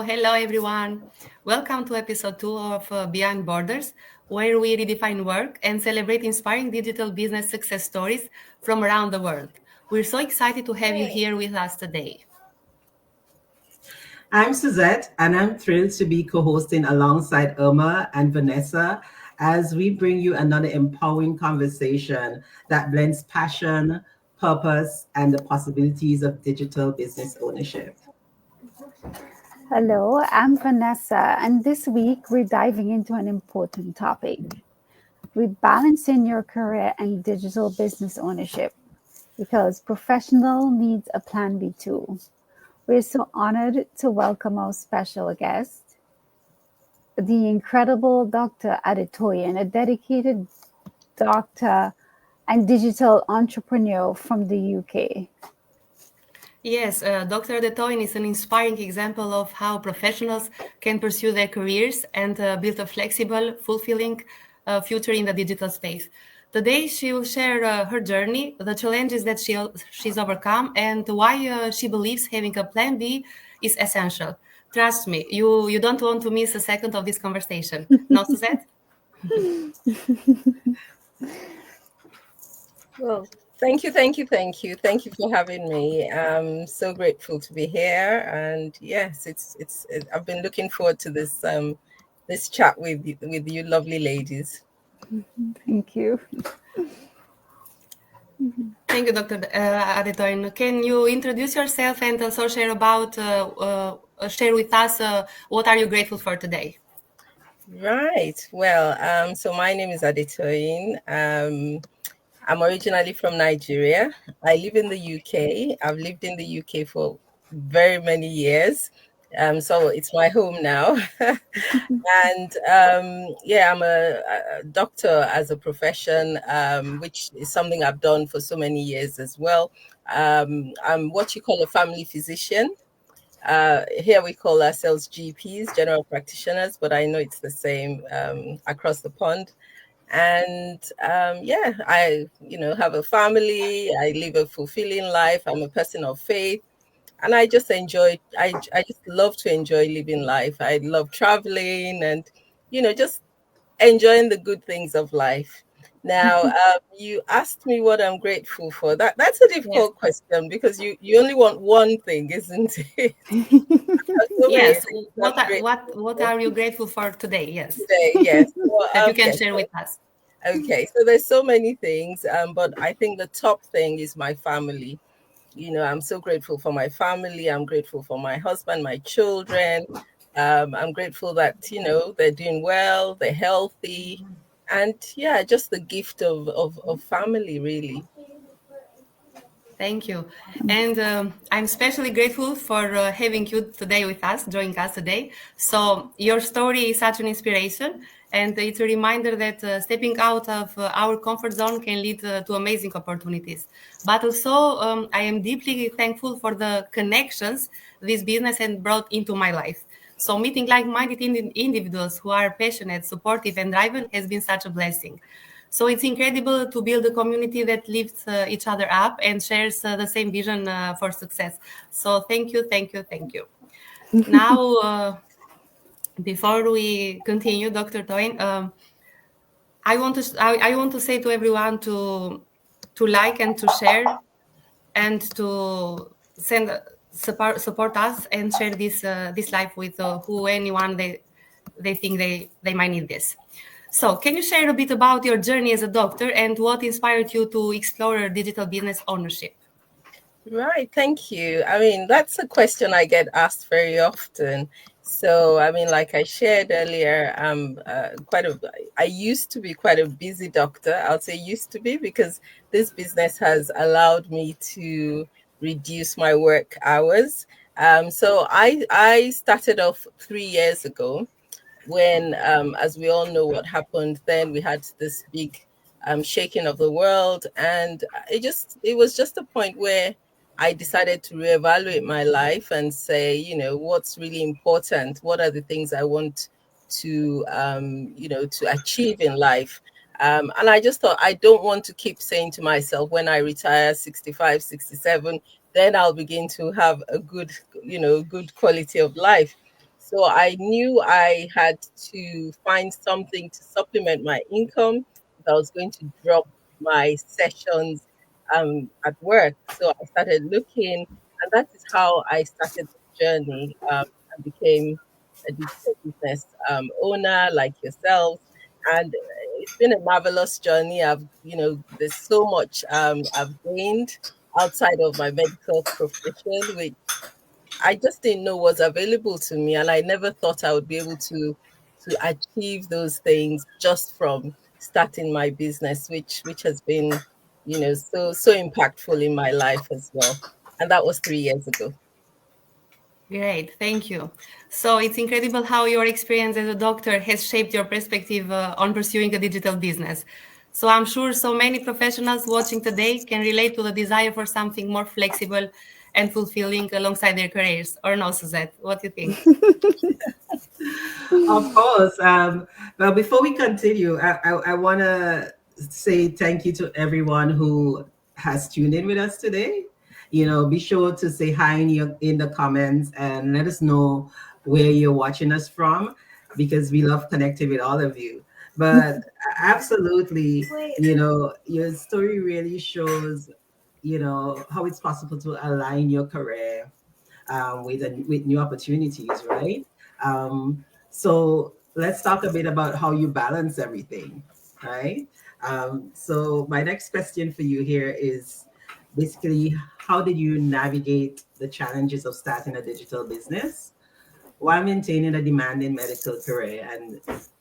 Hello everyone. Welcome to episode 2 of Beyond Borders, where we redefine work and celebrate inspiring digital business success stories from around the world. We're so excited to have you here with us today. I'm Suzette, and I'm thrilled to be co hosting alongside Irma and Vanessa as we bring you another empowering conversation that blends passion, purpose, and the possibilities of digital business ownership. Hello, I'm Vanessa, and this week we're diving into an important topic. Rebalancing your career and digital business ownership because professional needs a plan B too. We're so honored to welcome our special guest, the incredible Dr. Adetoyin, a dedicated doctor and digital entrepreneur from the UK. Yes, Dr. Adetoyin is an inspiring example of how professionals can pursue their careers and build a flexible, fulfilling future in the digital space. Today, she will share her journey, the challenges that she's overcome, and why she believes having a plan B is essential. Trust me, you don't want to miss a second of this conversation. No, Suzette? Well, thank you. Thank you for having me. I'm so grateful to be here, and yes, I've been looking forward to this chat with you lovely ladies. Thank you. Thank you, Dr. Adetoyin. Can you introduce yourself and also share with us what are you grateful for today? Right. Well, so my name is Adetoyin. I'm originally from Nigeria. I live in the UK. I've lived in the UK for very many years. So it's my home now. And yeah, I'm a doctor as a profession, which is something I've done for so many years as well. I'm what you call a family physician. Here we call ourselves GPs, general practitioners, but I know it's the same across the pond. And yeah, I have a family. I live a fulfilling life. I'm a person of faith, and I just I just love to enjoy living life. I love traveling and just enjoying the good things of life. Now, you asked me what I'm grateful for. That's a difficult question because you only want one thing, isn't it? So many Yes. things What I'm are, grateful what for are you grateful for today? Yes. today. Yes. That Well, you can okay. share with us. Okay, so there's so many things, but I think the top thing is my family. I'm so grateful for my family. I'm grateful for my husband, my children. I'm grateful that they're doing well, they're healthy, and yeah, just the gift of family, really. Thank you. And I'm especially grateful for having you today with us, joining us today. So your story is such an inspiration, and it's a reminder that stepping out of our comfort zone can lead to amazing opportunities. But also, I am deeply thankful for the connections this business has brought into my life. So meeting like-minded individuals who are passionate, supportive, and driven has been such a blessing. So it's incredible to build a community that lifts each other up and shares the same vision for success. So thank you, thank you, thank you. Now, before we continue, Dr. Toyin, I want to say to everyone to like and to share and to send support us and share this live with who anyone they think they might need this. So, can you share a bit about your journey as a doctor and what inspired you to explore digital business ownership? Right, thank you. I mean, that's a question I get asked very often. So, I mean, like I shared earlier, I used to be quite a busy doctor. I'll say used to be because this business has allowed me to reduce my work hours. So I started off 3 years ago when, as we all know what happened then, we had this big shaking of the world. And it was just a point where I decided to reevaluate my life and say, what's really important? What are the things I want to to achieve in life. And I just thought, I don't want to keep saying to myself, when I retire 65, 67, then I'll begin to have a good, good quality of life. So I knew I had to find something to supplement my income if I was going to drop my sessions at work. So I started looking, and that is how I started the journey, and became a digital business owner like yourself. And it's been a marvelous journey. There's so much I've gained outside of my medical profession, which I just didn't know was available to me, and I never thought I would be able to achieve those things just from starting my business, which has been, so impactful in my life as well. And that was 3 years ago. Great, thank you. So it's incredible how your experience as a doctor has shaped your perspective on pursuing a digital business. So I'm sure so many professionals watching today can relate to the desire for something more flexible and fulfilling alongside their careers. Or no, Suzette, what do you think? Of course. Well, before we continue, I want to say thank you to everyone who has tuned in with us today. Be sure to say hi in the comments and let us know where you're watching us from, because we love connecting with all of you. But absolutely, your story really shows, how it's possible to align your career with new opportunities, right? So let's talk a bit about how you balance everything, right? So my next question for you here is basically, how did you navigate the challenges of starting a digital business while maintaining a demanding medical career? And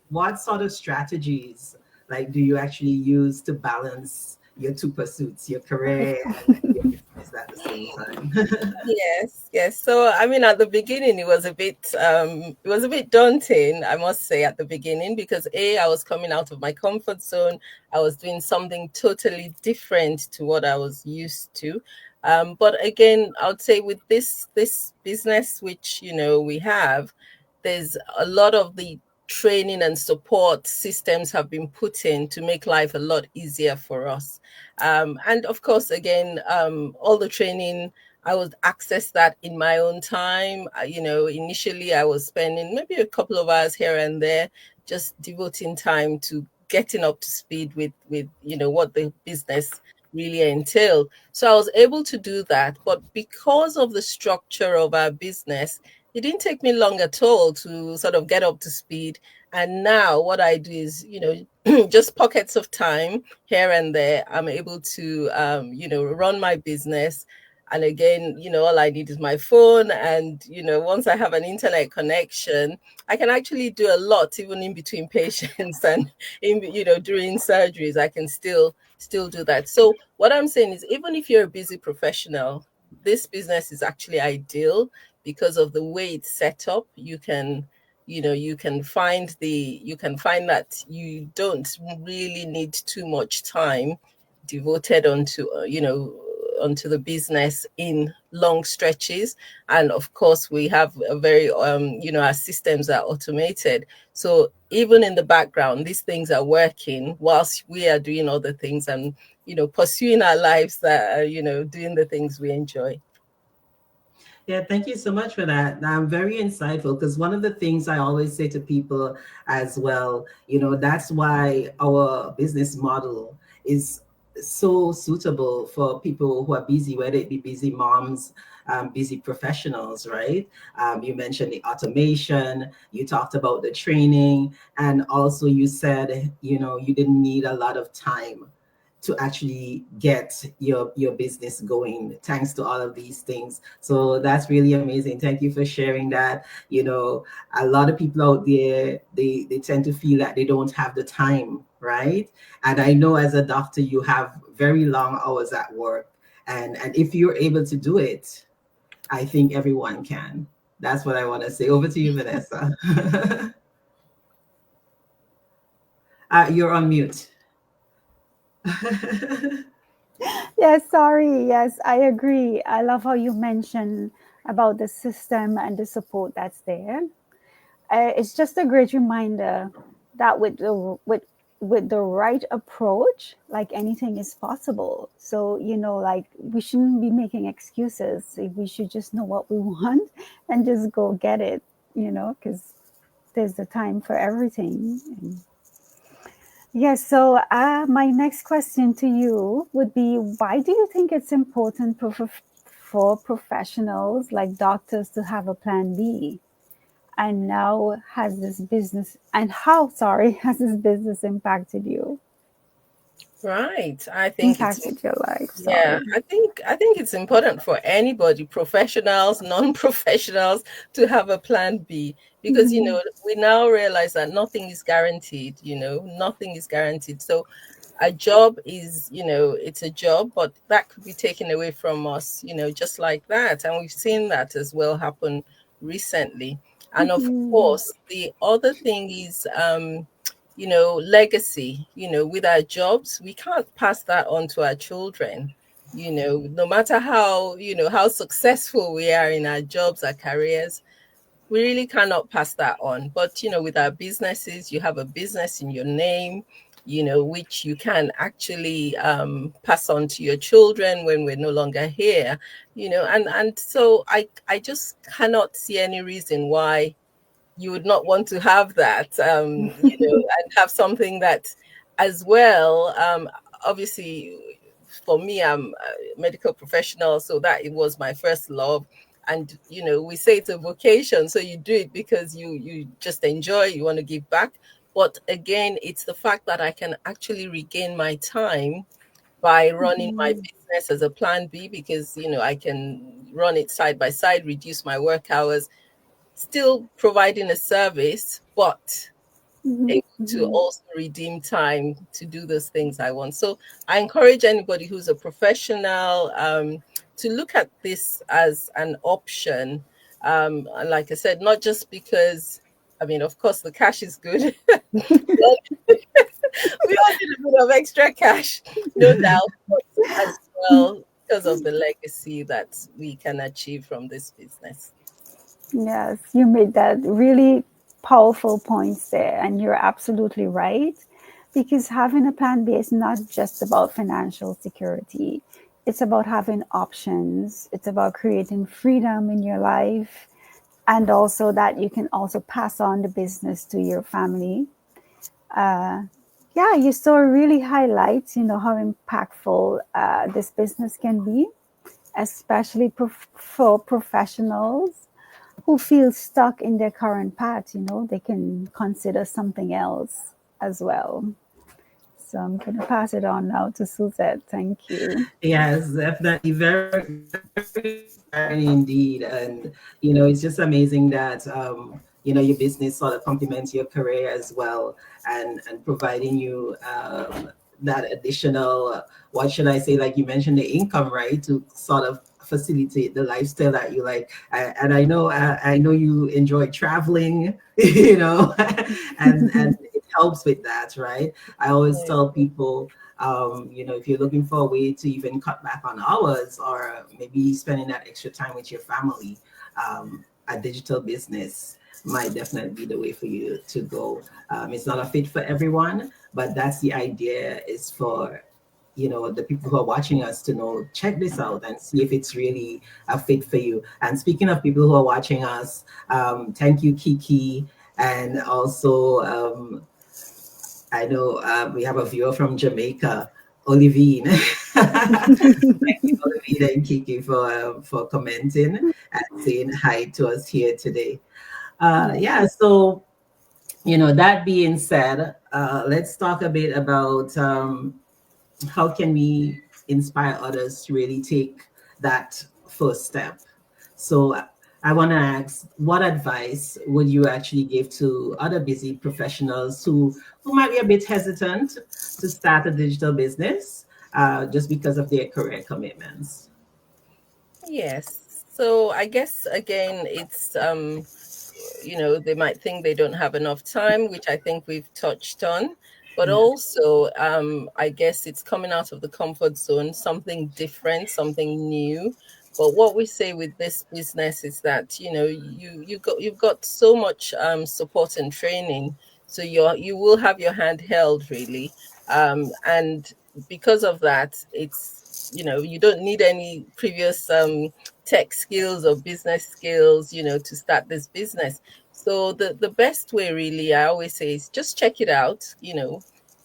what sort of strategies like do you actually use to balance your two pursuits, your career and your business at the same time? Yes, yes. So I mean, at the beginning, it was a bit daunting, I must say, at the beginning, because I was coming out of my comfort zone. I was doing something totally different to what I was used to. But again, I would say with this business, which we have, there's a lot of the training and support systems have been put in to make life a lot easier for us. And of course, again, all the training, I would access that in my own time. Initially I was spending maybe a couple of hours here and there, just devoting time to getting up to speed with what the business really entailed. So I was able to do that, but because of the structure of our business, it didn't take me long at all to sort of get up to speed. And now what I do is, just pockets of time here and there, I'm able to, run my business. And again, all I need is my phone. And, once I have an internet connection, I can actually do a lot, even in between patients and, during surgeries, I can still do that. So what I'm saying is, even if you're a busy professional, this business is actually ideal because of the way it's set up. You can find that you don't really need too much time devoted onto the business in long stretches. And of course, we have a very our systems are automated, so even in the background these things are working whilst we are doing other things and pursuing our lives, that are doing the things we enjoy. Yeah, thank you so much for that. Very insightful, because one of the things I always say to people as well, that's why our business model is so suitable for people who are busy, whether it be busy moms, busy professionals, right? You mentioned the automation, you talked about the training, and also you said, you didn't need a lot of time to actually get your business going thanks to all of these things. So that's really amazing. Thank you for sharing that. A lot of people out there, they tend to feel that they don't have the time, right? And I know as a doctor you have very long hours at work, and if you're able to do it, I think everyone can. That's what I want to say. Over to you, Vanessa. You're on mute. Yes, sorry. Yes, I agree. I love how you mentioned about the system and the support that's there. it's just a great reminder that with the right approach, like anything is possible. So like we shouldn't be making excuses. We should just know what we want and just go get it. Because there's a time for everything. Yes. So my next question to you would be, why do you think it's important for professionals like doctors to have a plan B? And now has this business and how, sorry, has this business impacted you? Right. I think it's Impacted your life, Yeah, sorry. I think it's important for anybody, professionals, non-professionals, to have a plan B, because Mm-hmm. we now realize that nothing is guaranteed, nothing is guaranteed. So a job is, it's a job, but that could be taken away from us, just like that. And we've seen that as well happen recently. And of Mm-hmm. course, the other thing is legacy. With our jobs, we can't pass that on to our children. No matter how successful we are in our jobs, our careers, we really cannot pass that on. But with our businesses, you have a business in your name, which you can actually pass on to your children when we're no longer here. And so I just cannot see any reason why you would not want to have that, and have something that as well. Obviously, for me, I'm a medical professional, so that it was my first love. And we say it's a vocation, so you do it because you just enjoy, you want to give back. But again, it's the fact that I can actually regain my time by running my Mm-hmm. business as a plan B, because I can run it side by side, reduce my work hours, still providing a service, but able to Mm-hmm. also redeem time to do those things I want. So I encourage anybody who's a professional, to look at this as an option. And like I said, not just because, I mean, of course, the cash is good. We all need a bit of extra cash, no doubt, but as well because of the legacy that we can achieve from this business. Yes, you made that really powerful points there, and you're absolutely right. Because having a plan B is not just about financial security, it's about having options, it's about creating freedom in your life, and also that you can also pass on the business to your family. Uh, yeah, your story really highlights, how impactful this business can be, especially for professionals who feel stuck in their current path. They can consider something else as well. So I'm going to pass it on now to Suzette. Thank you. Yes, definitely. Very, very inspiring indeed. And, it's just amazing that, your business sort of complements your career as well, and providing you that additional, what should I say, like you mentioned, the income, right, to sort of facilitate the lifestyle that you like. And I know you enjoy traveling, and it helps with that, right? I always tell people, if you're looking for a way to even cut back on hours, or maybe spending that extra time with your family, a digital business might definitely be the way for you to go. It's not a fit for everyone, but that's the idea, is for the people who are watching us to know, check this out and see if it's really a fit for you. And speaking of people who are watching us, thank you, Kiki, and also I know we have a viewer from Jamaica, Olivine. Thank you, Olivine and Kiki, for commenting and saying hi to us here today. Yeah. Yeah, so that being said, let's talk a bit about how can we inspire others to really take that first step. So I want to ask, what advice would you actually give to other busy professionals who might be a bit hesitant to start a digital business just because of their career commitments? Yes. So I guess again, it's they might think they don't have enough time, which I think we've touched on. But Yeah. also, I guess it's coming out of the comfort zone, something different, something new. But what we say with this business is that, you've got so much support and training, so you will have your hand held, really. And because of that, it's, you don't need any previous tech skills or business skills, to start this business. So the best way, really, I always say, is just check it out.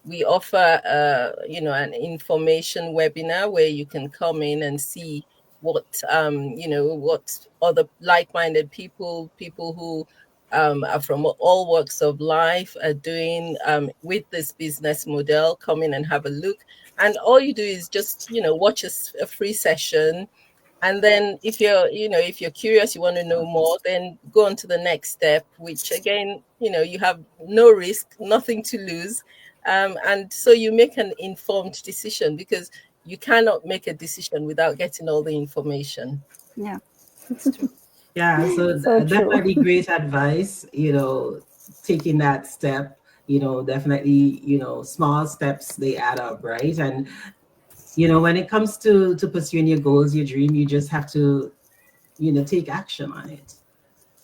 We offer an information webinar where you can come in and see what other like-minded people who are from all walks of life are doing with this business model. Come in and have a look, and all you do is just watch a free session. And then if you're curious, you want to know more, then go on to the next step, which again, you have no risk, nothing to lose. And so you make an informed decision, because you cannot make a decision without getting all the information. Yeah. Yeah, so So true. definitely great advice, taking that step, definitely, small steps, they add up, right? And, when it comes to pursuing your goals, your dream, you just have to, take action on it,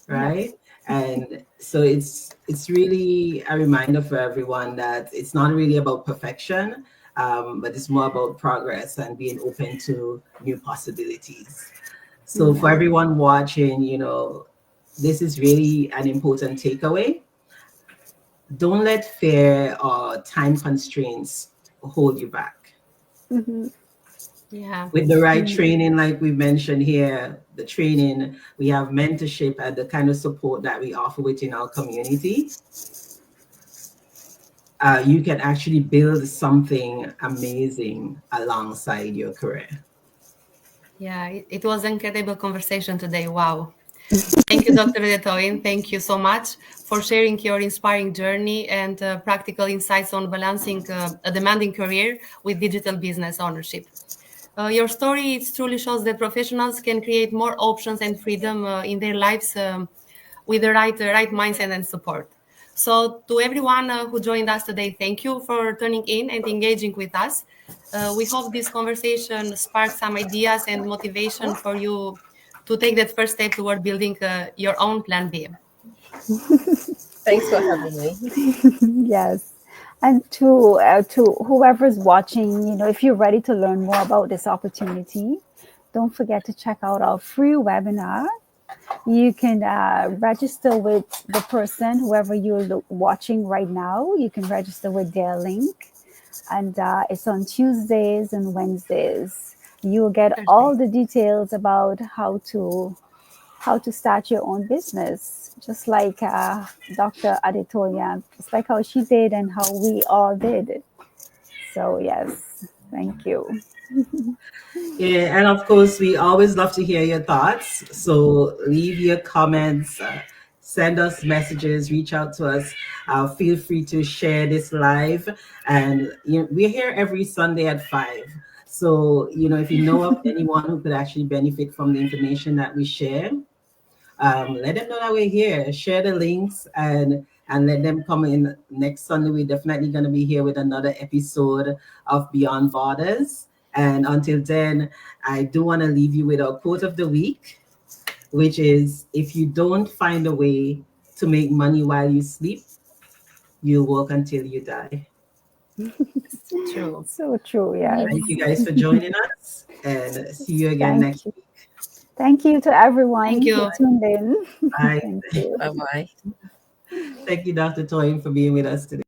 Yeah. right? And so it's really a reminder for everyone that it's not really about perfection, but it's more about progress and being open to new possibilities. So for Yeah. everyone watching, this is really an important takeaway. Don't let fear or time constraints hold you back. Hmm. Yeah. With the right training, like we mentioned here, the training, we have mentorship and the kind of support that we offer within our community. You can actually build something amazing alongside your career. Yeah, it was an incredible conversation today. Wow. Thank you, Dr. Adetoyin. Thank you so much for sharing your inspiring journey and practical insights on balancing a demanding career with digital business ownership. Your story it truly shows that professionals can create more options and freedom in their lives with the right mindset and support. So, to everyone who joined us today, thank you for tuning in and engaging with us. We hope this conversation sparked some ideas and motivation for you to take that first step toward building your own plan B. Thanks for having me. Yes. And to whoever's watching, if you're ready to learn more about this opportunity, don't forget to check out our free webinar. You can register with the person, whoever you're watching right now. You can register with their link, and it's on Tuesdays and Wednesdays. You will get all Thursday. the details about how to start your own business, just like Dr. Adetoyan, just like how she did and how we all did. So yes, thank you. Yeah, and of course, we always love to hear your thoughts. So leave your comments, send us messages, reach out to us. Feel free to share this live. And we're here every Sunday at 5. So, if you know of anyone who could actually benefit from the information that we share, let them know that we're here. Share the links and let them come in next Sunday. We're definitely going to be here with another episode of Beyond Borders. And until then, I do want to leave you with our quote of the week, which is, if you don't find a way to make money while you sleep, you'll work until you die. True. So true, yes. Thank you guys for joining us, and see you again Thank next you. week. Thank you to Thank everyone who you. tuned in. Bye. Thank you. Bye bye. Thank you, Dr. Toyin, for being with us today.